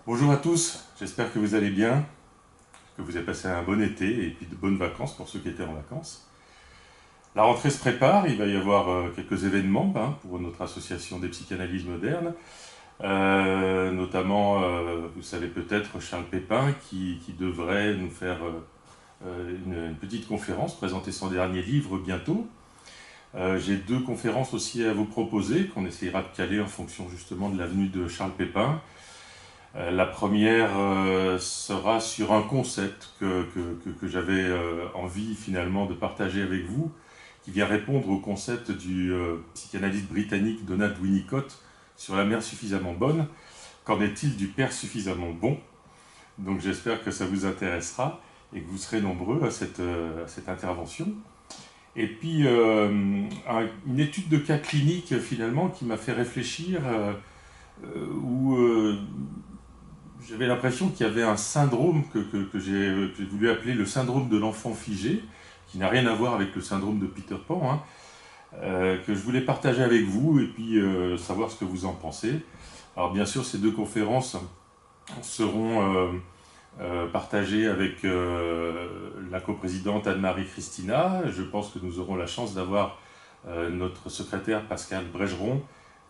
Bonjour à tous, j'espère que vous allez bien, que vous avez passé un bon été et puis de bonnes vacances pour ceux qui étaient en vacances. La rentrée se prépare, il va y avoir quelques événements pour notre association des psychanalystes modernes, notamment, vous savez peut-être, Charles Pépin qui devrait nous faire une petite conférence, présenter son dernier livre bientôt. J'ai deux conférences aussi à vous proposer qu'on essayera de caler en fonction justement de la venue de Charles Pépin. La première sera sur un concept que j'avais envie finalement de partager avec vous, qui vient répondre au concept du psychanalyste britannique Donald Winnicott sur la mère suffisamment bonne. Qu'en est-il du père suffisamment bon? Donc j'espère que ça vous intéressera et que vous serez nombreux à cette intervention. Et puis une étude de cas clinique finalement qui m'a fait réfléchir où j'avais l'impression qu'il y avait un syndrome que j'ai voulu appeler le syndrome de l'enfant figé, qui n'a rien à voir avec le syndrome de Peter Pan, que je voulais partager avec vous et puis savoir ce que vous en pensez. Alors bien sûr, ces deux conférences seront partagées avec la coprésidente Anne-Marie Christina. Je pense que nous aurons la chance d'avoir notre secrétaire Pascal Brégeron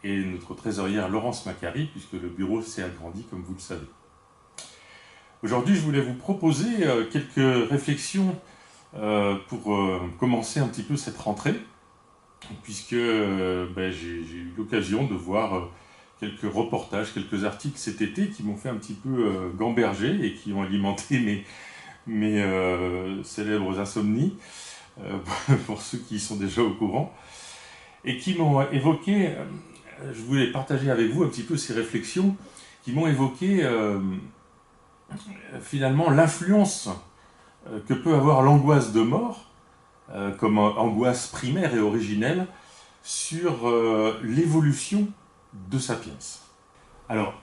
et notre trésorière Laurence Macari, puisque le bureau s'est agrandi, comme vous le savez. Aujourd'hui, je voulais vous proposer quelques réflexions pour commencer un petit peu cette rentrée, puisque j'ai eu l'occasion de voir quelques reportages, quelques articles cet été qui m'ont fait un petit peu gamberger et qui ont alimenté mes célèbres insomnies, pour ceux qui sont déjà au courant, et qui m'ont évoqué, je voulais partager avec vous un petit peu ces réflexions, qui m'ont évoqué finalement l'influence que peut avoir l'angoisse de mort, comme angoisse primaire et originelle, sur l'évolution de Sapiens. Alors,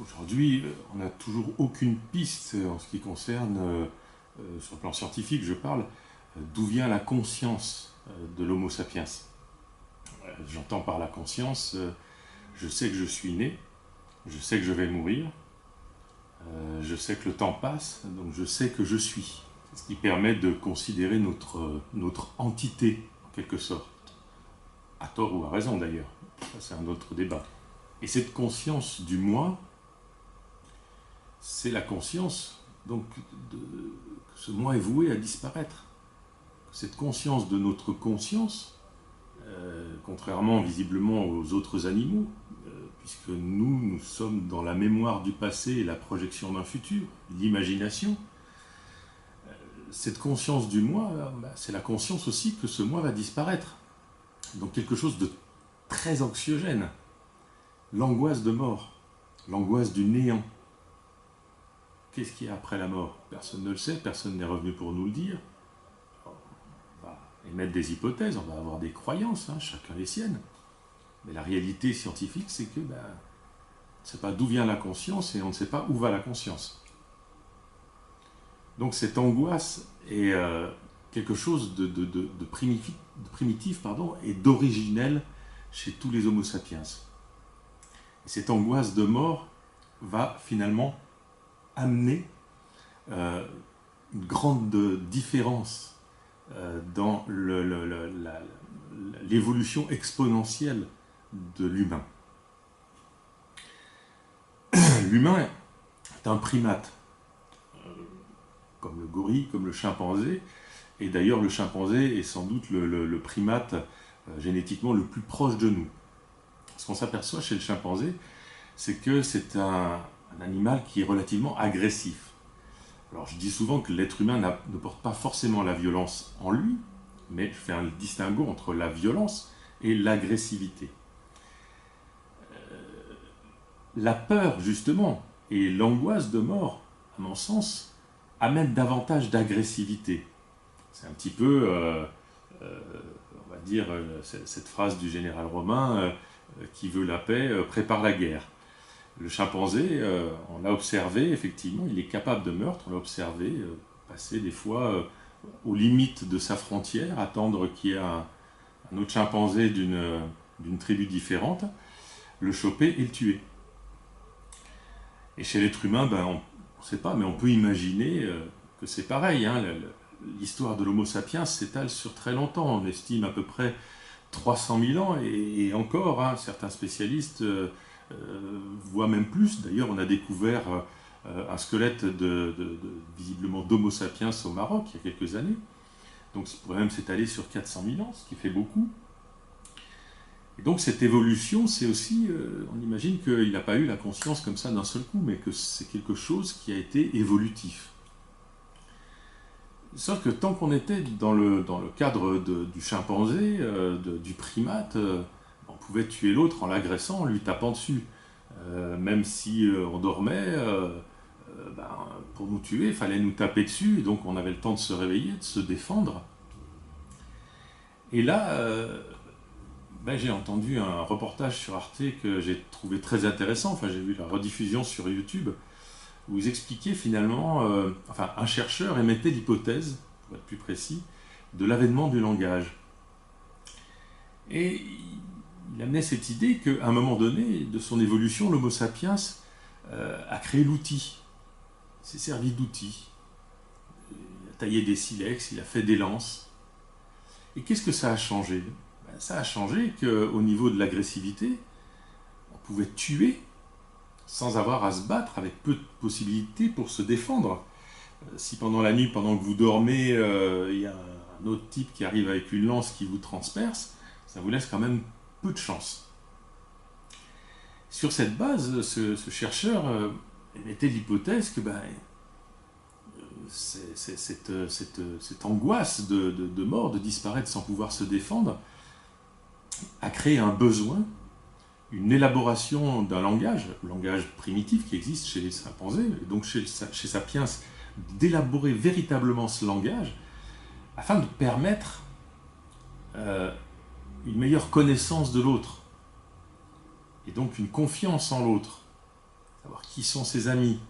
aujourd'hui, on n'a toujours aucune piste en ce qui concerne, sur le plan scientifique, je parle, d'où vient la conscience de l'Homo sapiens. J'entends par la conscience, je sais que je suis né, je sais que je vais mourir, je sais que le temps passe, donc je sais que je suis. C'est ce qui permet de considérer notre entité, en quelque sorte. À tort ou à raison d'ailleurs. Ça, c'est un autre débat. Et cette conscience du moi, c'est la conscience donc, que ce moi est voué à disparaître. Cette conscience de notre conscience, contrairement visiblement aux autres animaux, puisque nous sommes dans la mémoire du passé et la projection d'un futur, l'imagination, cette conscience du moi, c'est la conscience aussi que ce moi va disparaître. Donc quelque chose de très anxiogène. L'angoisse de mort, l'angoisse du néant. Qu'est-ce qu'il y a après la mort? Personne ne le sait, personne n'est revenu pour nous le dire. On va émettre des hypothèses, on va avoir des croyances, chacun les siennes. Mais la réalité scientifique, c'est que on ne sait pas d'où vient la conscience et on ne sait pas où va la conscience. Donc cette angoisse est quelque chose de primitif et d'originel chez tous les Homo sapiens. Et cette angoisse de mort va finalement amener une grande différence dans l'évolution exponentielle de l'humain. L'humain est un primate, comme le gorille, comme le chimpanzé, et d'ailleurs le chimpanzé est sans doute le primate génétiquement le plus proche de nous. Ce qu'on s'aperçoit chez le chimpanzé, c'est que c'est un animal qui est relativement agressif. Alors je dis souvent que l'être humain ne porte pas forcément la violence en lui, mais je fais un distinguo entre la violence et l'agressivité. La peur, justement, et l'angoisse de mort, à mon sens, amènent davantage d'agressivité. C'est un petit peu, on va dire, cette phrase du général romain qui veut la paix, prépare la guerre. Le chimpanzé, on l'a observé, effectivement, il est capable de meurtre, on l'a observé passer des fois aux limites de sa frontière, attendre qu'il y ait un autre chimpanzé d'une tribu différente, le choper et le tuer. Et chez l'être humain, ben, on ne sait pas, mais on peut imaginer que c'est pareil. Hein. L'histoire de l'Homo sapiens s'étale sur très longtemps. On estime à peu près 300 000 ans, et encore, hein, certains spécialistes voient même plus. D'ailleurs, on a découvert un squelette visiblement d'Homo sapiens au Maroc il y a quelques années. Donc ça pourrait même s'étaler sur 400 000 ans, ce qui fait beaucoup. Et donc cette évolution, c'est aussi, on imagine qu'il n'a pas eu la conscience comme ça d'un seul coup, mais que c'est quelque chose qui a été évolutif. Sauf que tant qu'on était dans le cadre du chimpanzé, du primate, on pouvait tuer l'autre en l'agressant, en lui tapant dessus. Même si on dormait, ben, pour nous tuer, il fallait nous taper dessus, et donc on avait le temps de se réveiller, de se défendre. Et là, ben, j'ai entendu un reportage sur Arte que j'ai trouvé très intéressant, enfin j'ai vu la rediffusion sur YouTube, où ils expliquaient finalement, enfin un chercheur émettait l'hypothèse, pour être plus précis, de l'avènement du langage. Et il amenait cette idée qu'à un moment donné de son évolution, l'Homo sapiens a créé l'outil. Il s'est servi d'outils. Il a taillé des silex, il a fait des lances. Et qu'est-ce que ça a changé? Ben, ça a changé qu'au niveau de l'agressivité, on pouvait tuer sans avoir à se battre, avec peu de possibilités pour se défendre. Si pendant la nuit, pendant que vous dormez, il y a un autre type qui arrive avec une lance qui vous transperce, ça vous laisse quand même peu de chance. Sur cette base, ce chercheur émettait l'hypothèse que ben, cette angoisse de mort, de disparaître sans pouvoir se défendre, a créé un besoin, une élaboration d'un langage, le langage primitif qui existe chez les chimpanzés, et donc chez Sapiens, d'élaborer véritablement ce langage afin de permettre une meilleure connaissance de l'autre et donc une confiance en l'autre, savoir qui sont ses amis,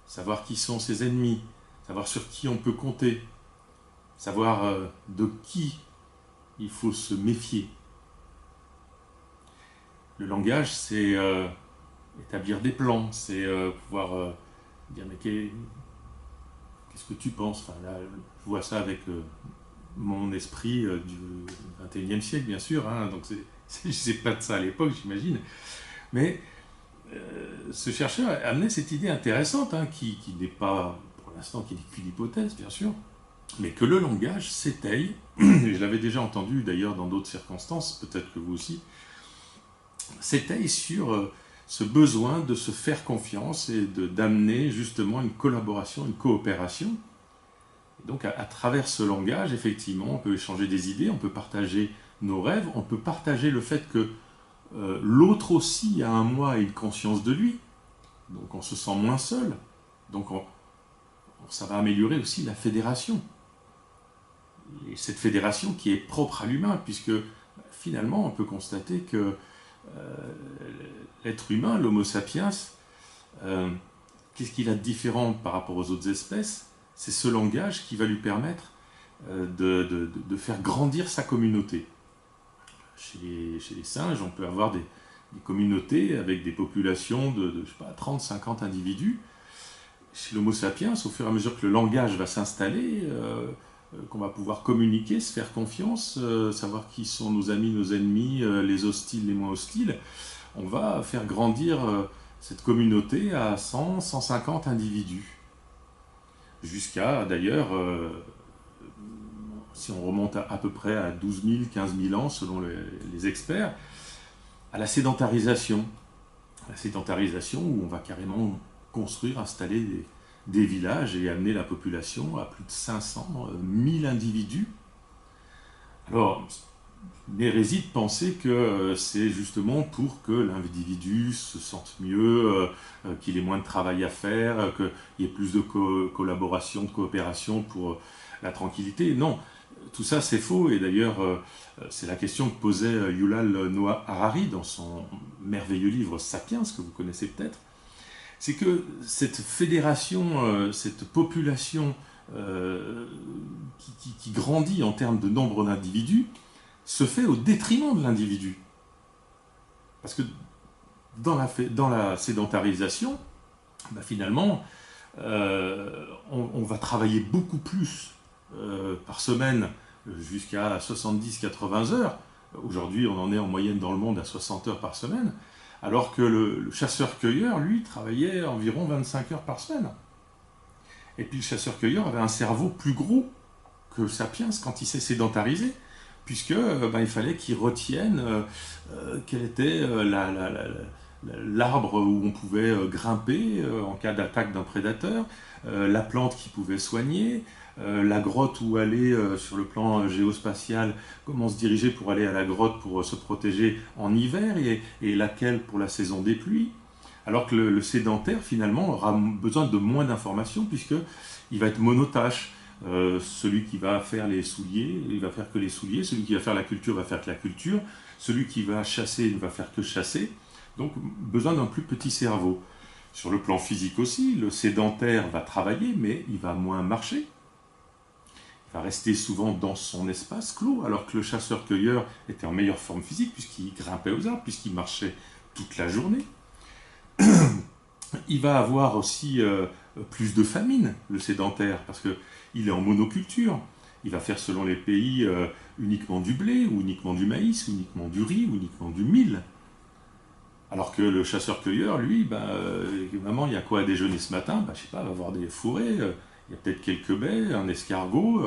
savoir qui sont ses ennemis, savoir sur qui on peut compter, savoir de qui il faut se méfier. Le langage, c'est établir des plans, c'est pouvoir dire mais qu'est-ce que tu penses? Enfin, là, je vois ça avec mon esprit du XXIe siècle, bien sûr, hein, donc c'est pas de ça à l'époque, j'imagine. Mais ce chercheur a amené cette idée intéressante, hein, qui n'est pas, pour l'instant, qui n'est qu'une hypothèse, bien sûr, mais que le langage s'étaye, et je l'avais déjà entendu d'ailleurs dans d'autres circonstances, peut-être que vous aussi, s'étaye sur ce besoin de se faire confiance et d'amener justement une collaboration, une coopération. Et donc à travers ce langage, effectivement, on peut échanger des idées, on peut partager nos rêves, on peut partager le fait que l'autre aussi a un moi et une conscience de lui, donc on se sent moins seul, donc ça va améliorer aussi la fédération. Et cette fédération qui est propre à l'humain, puisque finalement on peut constater que l'être humain, l'Homo sapiens, qu'est-ce qu'il a de différent par rapport aux autres espèces? C'est ce langage qui va lui permettre de faire grandir sa communauté. Chez les singes, on peut avoir des communautés avec des populations de je sais pas, 30, 50 individus. Chez l'Homo sapiens, au fur et à mesure que le langage va s'installer, qu'on va pouvoir communiquer, se faire confiance, savoir qui sont nos amis, nos ennemis, les hostiles, les moins hostiles, on va faire grandir cette communauté à 100, 150 individus. Jusqu'à, d'ailleurs, si on remonte à peu près à 12 000, 15 000 ans, selon les experts, à la sédentarisation. La sédentarisation où on va carrément construire, installer des villages et amener la population à plus de 500, 1000 individus. Alors, une hérésie de penser que c'est justement pour que l'individu se sente mieux, qu'il ait moins de travail à faire, qu'il y ait plus de collaboration, de coopération pour la tranquillité. Non, tout ça c'est faux, et d'ailleurs c'est la question que posait Yuval Noah Harari dans son merveilleux livre Sapiens, que vous connaissez peut-être. C'est que cette fédération, cette population qui grandit en termes de nombre d'individus, se fait au détriment de l'individu. Parce que dans la sédentarisation, finalement, on va travailler beaucoup plus par semaine, jusqu'à 70-80 heures. Aujourd'hui, on en est en moyenne dans le monde à 60 heures par semaine, alors que le chasseur-cueilleur, lui, travaillait environ 25 heures par semaine. Et puis le chasseur-cueilleur avait un cerveau plus gros que Sapiens quand il s'est sédentarisé, puisque il fallait qu'il retienne quel était l'arbre où on pouvait grimper en cas d'attaque d'un prédateur, la plante qui pouvait soigner, la grotte où aller sur le plan géospatial, comment se diriger pour aller à la grotte pour se protéger en hiver, et laquelle pour la saison des pluies. Alors que le sédentaire, finalement, aura besoin de moins d'informations, puisqu'il va être monotâche. Celui qui va faire les souliers, il va faire que les souliers. Celui qui va faire la culture va faire que la culture. Celui qui va chasser ne va faire que chasser. Donc, besoin d'un plus petit cerveau. Sur le plan physique aussi, le sédentaire va travailler, mais il va moins marcher. Il va rester souvent dans son espace clos, alors que le chasseur-cueilleur était en meilleure forme physique, puisqu'il grimpait aux arbres, puisqu'il marchait toute la journée. Il va avoir aussi plus de famine, le sédentaire, parce qu'il est en monoculture. Il va faire, selon les pays, uniquement du blé, ou uniquement du maïs, ou uniquement du riz, ou uniquement du mil. Alors que le chasseur-cueilleur, lui, maman, il y a quoi à déjeuner ce matin? Je sais pas, il va avoir des fourrés, il y a peut-être quelques baies, un escargot.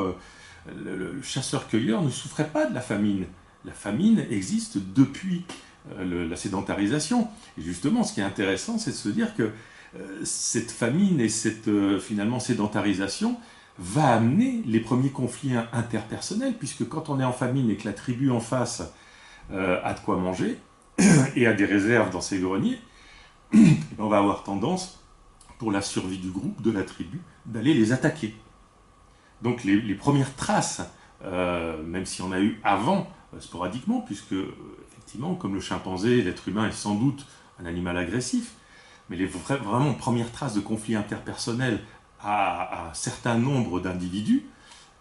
Le chasseur-cueilleur ne souffrait pas de la famine. La famine existe depuis la sédentarisation. Et justement, ce qui est intéressant, c'est de se dire que cette famine et cette finalement sédentarisation va amener les premiers conflits interpersonnels, puisque quand on est en famine et que la tribu en face a de quoi manger et a des réserves dans ses greniers, on va avoir tendance, pour la survie du groupe, de la tribu, d'aller les attaquer. Donc les premières traces, même si on a eu avant, sporadiquement, puisque effectivement, comme le chimpanzé, l'être humain est sans doute un animal agressif, mais les vraiment premières traces de conflits interpersonnels à un certain nombre d'individus,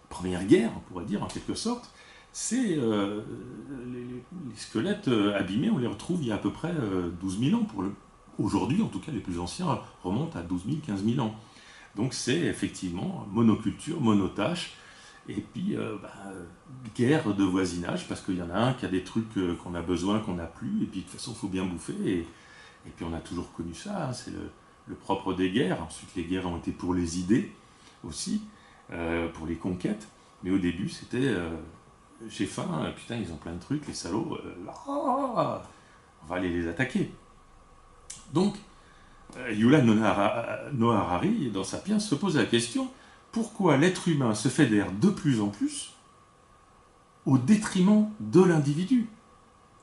première guerre, on pourrait dire en quelque sorte, c'est les squelettes abîmés, on les retrouve il y a à peu près 12 000 ans. Aujourd'hui, en tout cas, les plus anciens remontent à 12 000, 15 000 ans. Donc c'est effectivement monoculture, monotâche, et puis guerre de voisinage, parce qu'il y en a un qui a des trucs qu'on a besoin, qu'on n'a plus, et puis de toute façon, il faut bien bouffer, et puis on a toujours connu ça, hein, c'est le propre des guerres. Ensuite, les guerres ont été pour les idées aussi, pour les conquêtes, mais au début, c'était j'ai faim, putain, ils ont plein de trucs, les salauds, on va aller les attaquer. Donc, Yuval Noah Harari, dans Sapiens, se pose la question, pourquoi l'être humain se fédère de plus en plus au détriment de l'individu,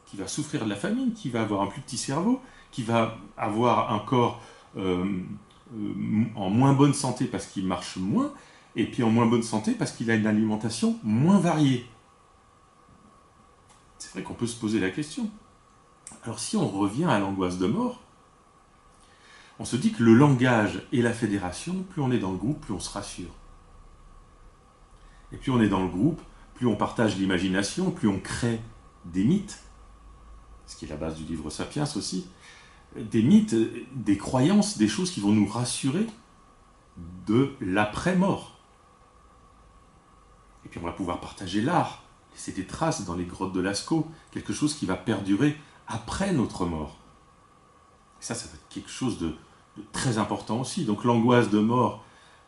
qui va souffrir de la famine, qui va avoir un plus petit cerveau, qui va avoir un corps en moins bonne santé parce qu'il marche moins, et puis en moins bonne santé parce qu'il a une alimentation moins variée. C'est vrai qu'on peut se poser la question. Alors si on revient à l'angoisse de mort, on se dit que le langage et la fédération, plus on est dans le groupe, plus on se rassure. Et plus on est dans le groupe, plus on partage l'imagination, plus on crée des mythes, ce qui est la base du livre Sapiens aussi, des mythes, des croyances, des choses qui vont nous rassurer de l'après-mort. Et puis on va pouvoir partager l'art, laisser des traces dans les grottes de Lascaux, quelque chose qui va perdurer après notre mort. Et ça va être quelque chose de très important aussi. Donc l'angoisse de mort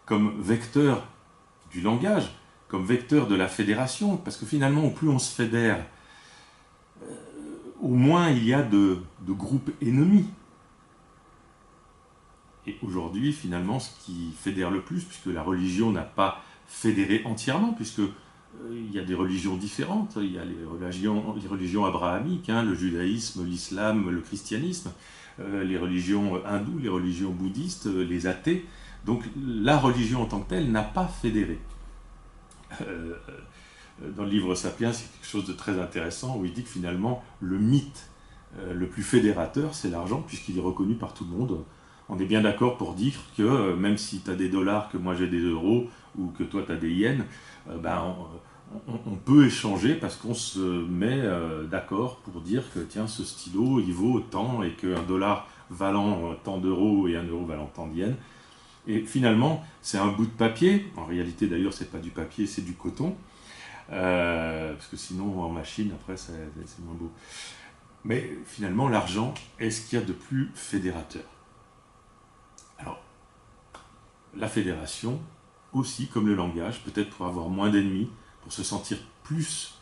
comme vecteur du langage, comme vecteur de la fédération, parce que finalement, au plus on se fédère, au moins il y a de groupes ennemis. Et aujourd'hui, finalement, ce qui fédère le plus, puisque la religion n'a pas fédéré entièrement, puisque il y a des religions différentes, il y a les religions abrahamiques, hein, le judaïsme, l'islam, le christianisme, les religions hindoues, les religions bouddhistes, les athées. Donc la religion en tant que telle n'a pas fédéré. Dans le livre Sapiens, il y a quelque chose de très intéressant où il dit que finalement le mythe le plus fédérateur, c'est l'argent, puisqu'il est reconnu par tout le monde. On est bien d'accord pour dire que même si tu as des dollars, que moi j'ai des euros, ou que toi tu as des yens, on peut échanger parce qu'on se met d'accord pour dire que tiens, ce stylo il vaut autant et qu'un dollar valant tant d'euros et 1 euro valant tant de yens. Et finalement, c'est un bout de papier. En réalité, d'ailleurs, c'est pas du papier, c'est du coton. Parce que sinon, en machine, après, c'est moins beau. Mais finalement, l'argent est ce qu'il y a de plus fédérateur. Alors, la fédération, aussi, comme le langage, peut-être pour avoir moins d'ennemis, pour se sentir plus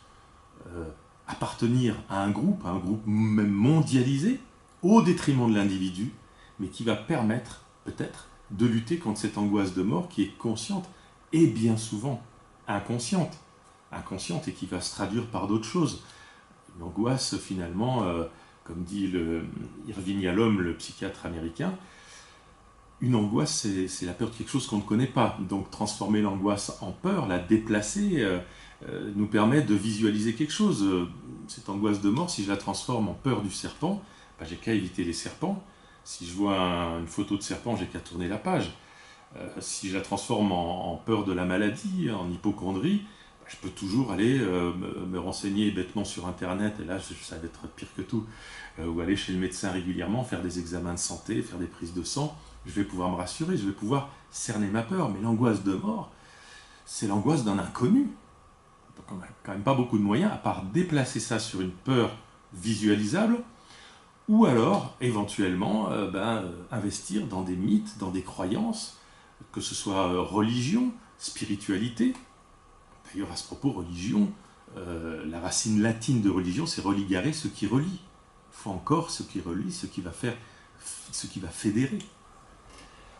appartenir à un groupe même mondialisé, au détriment de l'individu, mais qui va permettre, peut-être, de lutter contre cette angoisse de mort qui est consciente et bien souvent inconsciente et qui va se traduire par d'autres choses. Une angoisse, finalement, comme dit Irving Yalom, le psychiatre américain, une angoisse, c'est la peur de quelque chose qu'on ne connaît pas. Donc transformer l'angoisse en peur, la déplacer, nous permet de visualiser quelque chose. Cette angoisse de mort, si je la transforme en peur du serpent, ben, j'ai qu'à éviter les serpents. Si je vois une photo de serpent, j'ai qu'à tourner la page. Si je la transforme en peur de la maladie, en hypocondrie, ben, je peux toujours aller me renseigner bêtement sur Internet, et là ça va être pire que tout, ou aller chez le médecin régulièrement, faire des examens de santé, faire des prises de sang. Je vais pouvoir me rassurer, je vais pouvoir cerner ma peur. Mais l'angoisse de mort, c'est l'angoisse d'un inconnu. Donc on n'a quand même pas beaucoup de moyens, à part déplacer ça sur une peur visualisable, ou alors, éventuellement, investir dans des mythes, dans des croyances, que ce soit religion, spiritualité. D'ailleurs, à ce propos, religion, la racine latine de religion, c'est religare, ce qui relie. Il faut encore ce qui relie, ce qui va fédérer.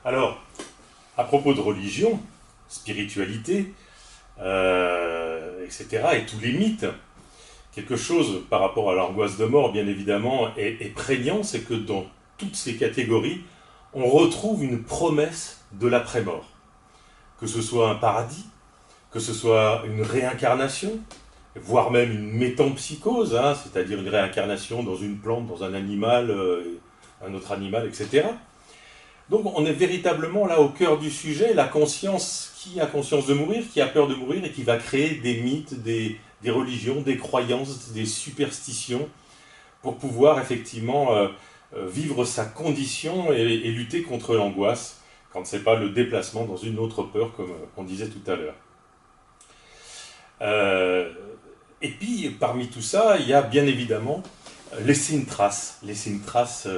Alors, à propos de religion, spiritualité, etc., et tous les mythes, quelque chose par rapport à l'angoisse de mort, bien évidemment, est prégnant, c'est que dans toutes ces catégories, on retrouve une promesse de l'après-mort. Que ce soit un paradis, que ce soit une réincarnation, voire même une métampsychose, c'est-à-dire une réincarnation dans une plante, dans un animal, un autre animal, etc. Donc on est véritablement là au cœur du sujet, la conscience, qui a conscience de mourir, qui a peur de mourir, et qui va créer des mythes, des religions, des croyances, des superstitions, pour pouvoir effectivement vivre sa condition et lutter contre l'angoisse, quand ce n'est pas le déplacement dans une autre peur, comme on disait tout à l'heure. Et puis, parmi tout ça, il y a bien évidemment laisser une trace. Laisser une trace,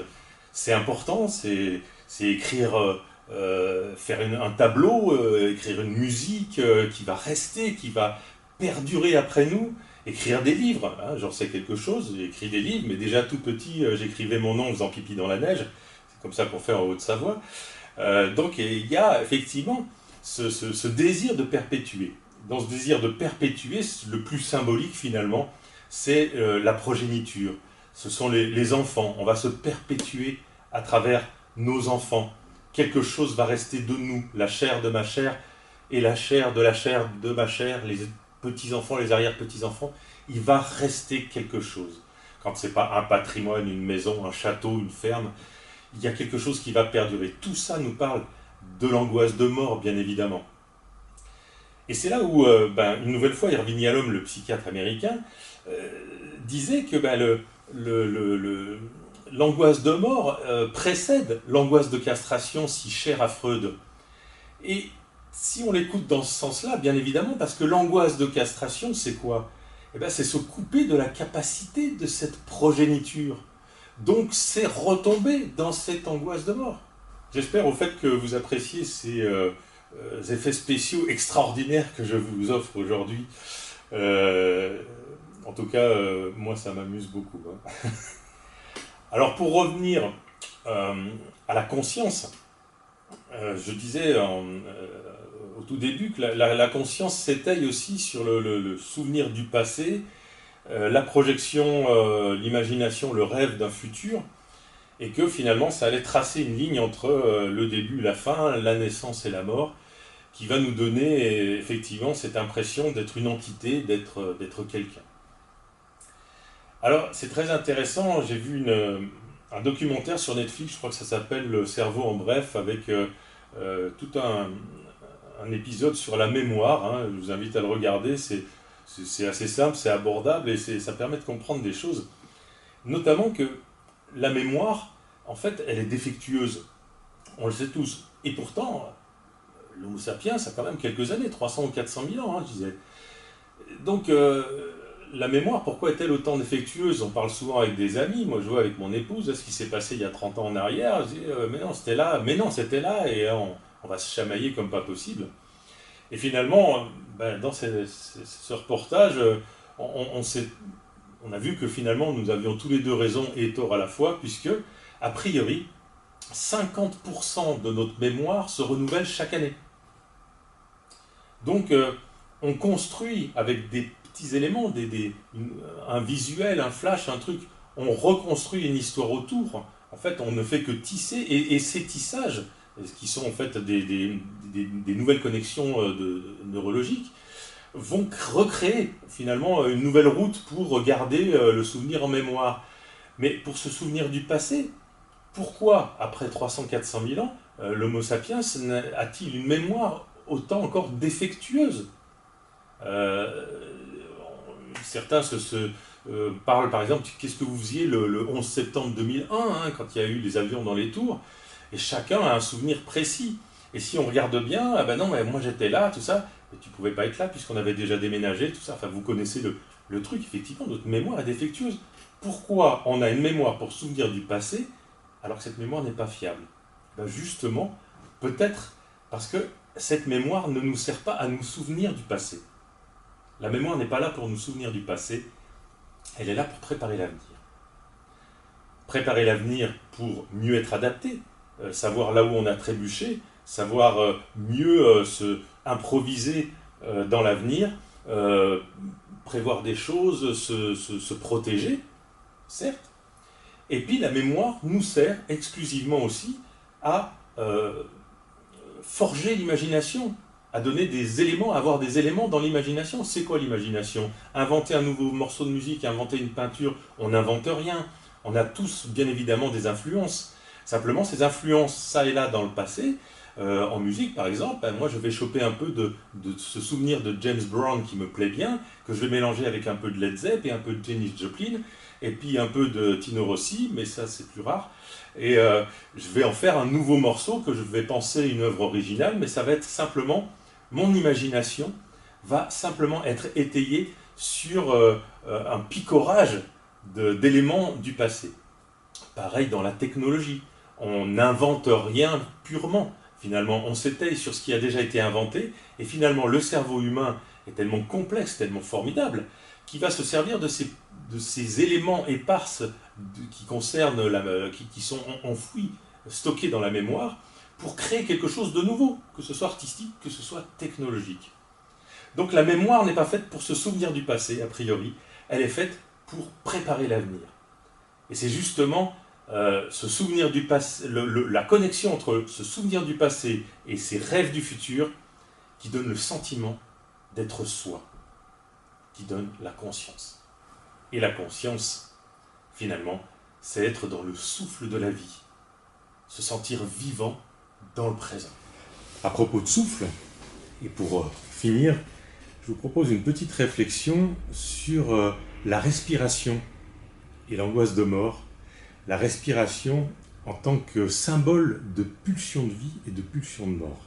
c'est important, c'est écrire, faire un tableau, écrire une musique qui va rester, qui va perdurer après nous, écrire des livres, j'en sais quelque chose, j'ai écrit des livres, mais déjà tout petit, j'écrivais mon nom en faisant pipi dans la neige, c'est comme ça qu'on fait en Haute-Savoie. Donc il y a effectivement ce désir de perpétuer. Dans ce désir de perpétuer, le plus symbolique finalement, c'est la progéniture. Ce sont les enfants, on va se perpétuer à travers nos enfants. Quelque chose va rester de nous, la chair de ma chair et la chair de ma chair, les petits-enfants, les arrière-petits-enfants, il va rester quelque chose. Quand ce n'est pas un patrimoine, une maison, un château, une ferme, il y a quelque chose qui va perdurer. Tout ça nous parle de l'angoisse de mort, bien évidemment. Et c'est là où, une nouvelle fois, Irving Yalom, le psychiatre américain, disait que l'angoisse de mort précède l'angoisse de castration si chère à Freud. Et si on l'écoute dans ce sens-là, bien évidemment, parce que l'angoisse de castration, c'est quoi ? C'est se couper de la capacité de cette progéniture. Donc c'est retomber dans cette angoisse de mort. J'espère au fait que vous appréciez ces effets spéciaux extraordinaires que je vous offre aujourd'hui. En tout cas, moi ça m'amuse beaucoup. Alors pour revenir à la conscience, je disais au tout début que la conscience s'étaye aussi sur le souvenir du passé, la projection, l'imagination, le rêve d'un futur, et que finalement ça allait tracer une ligne entre le début, la fin, la naissance et la mort, qui va nous donner effectivement cette impression d'être une entité, d'être quelqu'un. Alors c'est très intéressant, j'ai vu un documentaire sur Netflix, je crois que ça s'appelle Le cerveau en bref, avec tout un épisode sur la mémoire, je vous invite à le regarder, c'est assez simple, c'est abordable et ça permet de comprendre des choses. Notamment que la mémoire, en fait, elle est défectueuse. On le sait tous. Et pourtant, l'Homo sapiens, ça a quand même quelques années, 300 ou 400 000 ans, hein, je disais. Donc, la mémoire, pourquoi est-elle autant défectueuse? On parle souvent avec des amis, moi je vois avec mon épouse, ce qui s'est passé il y a 30 ans en arrière, je dis, mais non, c'était là, mais non, c'était là, et on va se chamailler comme pas possible. Et finalement, dans ce reportage, on on a vu que finalement nous avions tous les deux raison et tort à la fois, puisque, a priori, 50% de notre mémoire se renouvelle chaque année. Donc, on construit avec des petits éléments, un visuel, un flash, un truc, on reconstruit une histoire autour. En fait, on ne fait que tisser, et ces tissages, qui sont en fait des nouvelles connexions neurologiques, vont recréer finalement une nouvelle route pour garder le souvenir en mémoire. Mais pour se souvenir du passé, pourquoi, après 300-400 000 ans, l'Homo sapiens a-t-il une mémoire autant encore défectueuse? euh, Certains parlent par exemple, qu'est-ce que vous faisiez le 11 septembre 2001, hein, quand il y a eu les avions dans les tours, et chacun a un souvenir précis. Et si on regarde bien, ah ben non, mais moi j'étais là, tout ça, mais tu pouvais pas être là puisqu'on avait déjà déménagé, tout ça. Enfin, vous connaissez le truc, effectivement, notre mémoire est défectueuse. Pourquoi on a une mémoire pour se souvenir du passé alors que cette mémoire n'est pas fiable? Ben justement, peut-être parce que cette mémoire ne nous sert pas à nous souvenir du passé. La mémoire n'est pas là pour nous souvenir du passé, elle est là pour préparer l'avenir. Préparer l'avenir pour mieux être adapté, savoir là où on a trébuché, savoir mieux se improviser dans l'avenir, prévoir des choses, se protéger, certes. Et puis la mémoire nous sert exclusivement aussi à forger l'imagination, à donner des éléments, à avoir des éléments dans l'imagination. C'est quoi l'imagination? Inventer un nouveau morceau de musique, inventer une peinture, on n'invente rien. On a tous, bien évidemment, des influences. Simplement, ces influences, ça et là, dans le passé, en musique, par exemple, moi, je vais choper un peu de ce souvenir de James Brown qui me plaît bien, que je vais mélanger avec un peu de Led Zepp et un peu de Janis Joplin, et puis un peu de Tino Rossi, mais ça, c'est plus rare. Et je vais en faire un nouveau morceau que je vais penser une œuvre originale, mais ça va être simplement, mon imagination va simplement être étayée sur un picorage d'éléments du passé. Pareil dans la technologie. On n'invente rien purement. Finalement, on s'étaye sur ce qui a déjà été inventé, et finalement, le cerveau humain est tellement complexe, tellement formidable, qu'il va se servir de ces éléments éparses qui concernent qui sont enfouis, stockés dans la mémoire, pour créer quelque chose de nouveau, que ce soit artistique, que ce soit technologique. Donc la mémoire n'est pas faite pour se souvenir du passé, a priori, elle est faite pour préparer l'avenir. Et c'est justement se souvenir du passé, la connexion entre se souvenir du passé et ses rêves du futur qui donne le sentiment d'être soi, qui donne la conscience. Et la conscience, finalement, c'est être dans le souffle de la vie, se sentir vivant dans le présent. À propos de souffle, et pour finir, je vous propose une petite réflexion sur la respiration et l'angoisse de mort. La respiration en tant que symbole de pulsion de vie et de pulsion de mort.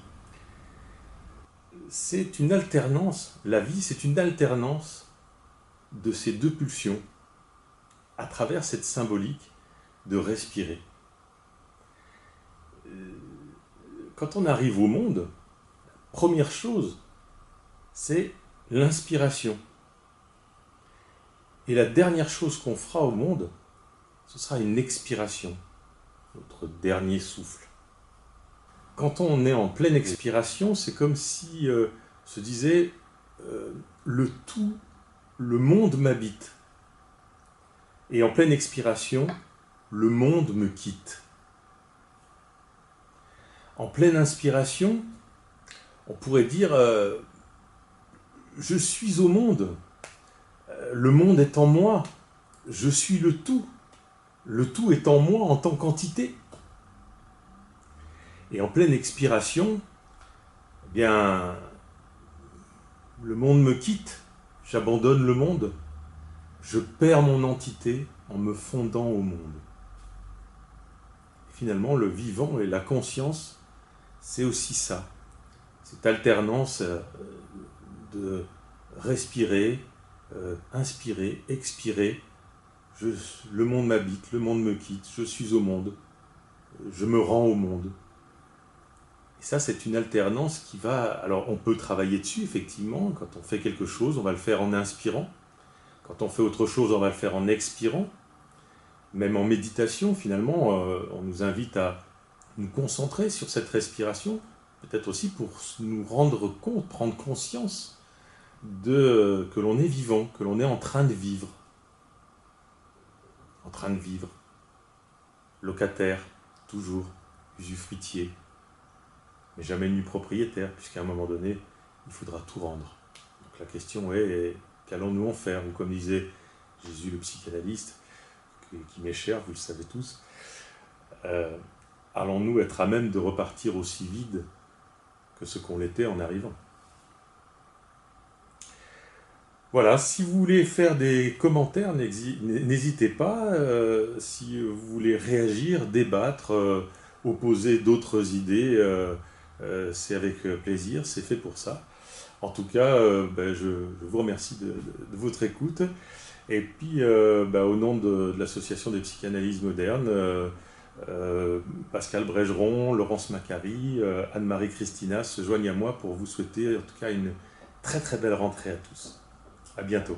C'est une alternance, la vie c'est une alternance de ces deux pulsions à travers cette symbolique de respirer. Quand on arrive au monde, première chose, c'est l'inspiration. Et la dernière chose qu'on fera au monde, ce sera une expiration, notre dernier souffle. Quand on est en pleine expiration, c'est comme si se disait le tout, le monde m'habite. Et en pleine expiration, le monde me quitte. En pleine inspiration, on pourrait dire je suis au monde, le monde est en moi, je suis le tout est en moi en tant qu'entité. Et en pleine expiration, eh bien, le monde me quitte, j'abandonne le monde, je perds mon entité en me fondant au monde. finalement, le vivant et la conscience, c'est aussi ça. Cette alternance de respirer, inspirer, expirer. Le monde m'habite, le monde me quitte, je suis au monde, je me rends au monde. Et ça, c'est une alternance qui va... Alors, on peut travailler dessus, effectivement. Quand on fait quelque chose, on va le faire en inspirant. Quand on fait autre chose, on va le faire en expirant. Même en méditation, finalement, on nous invite à nous concentrer sur cette respiration, peut-être aussi pour nous rendre compte, prendre conscience que l'on est vivant, que l'on est en train de vivre. En train de vivre. Locataire, toujours, usufruitier, mais jamais nu propriétaire, puisqu'à un moment donné, il faudra tout rendre. Donc la question est, qu'allons-nous en faire? Ou comme disait Jésus le psychanalyste, qui m'est cher, vous le savez tous, allons-nous être à même de repartir aussi vide que ce qu'on l'était en arrivant? Voilà, si vous voulez faire des commentaires, n'hésitez pas. Si vous voulez réagir, débattre, opposer d'autres idées, c'est avec plaisir, c'est fait pour ça. En tout cas, je vous remercie de votre écoute. Et puis, au nom de l'Association des psychanalystes modernes, Pascal Brégeron, Laurence Macari, Anne-Marie Christina se joignent à moi pour vous souhaiter en tout cas une très très belle rentrée à tous. À bientôt.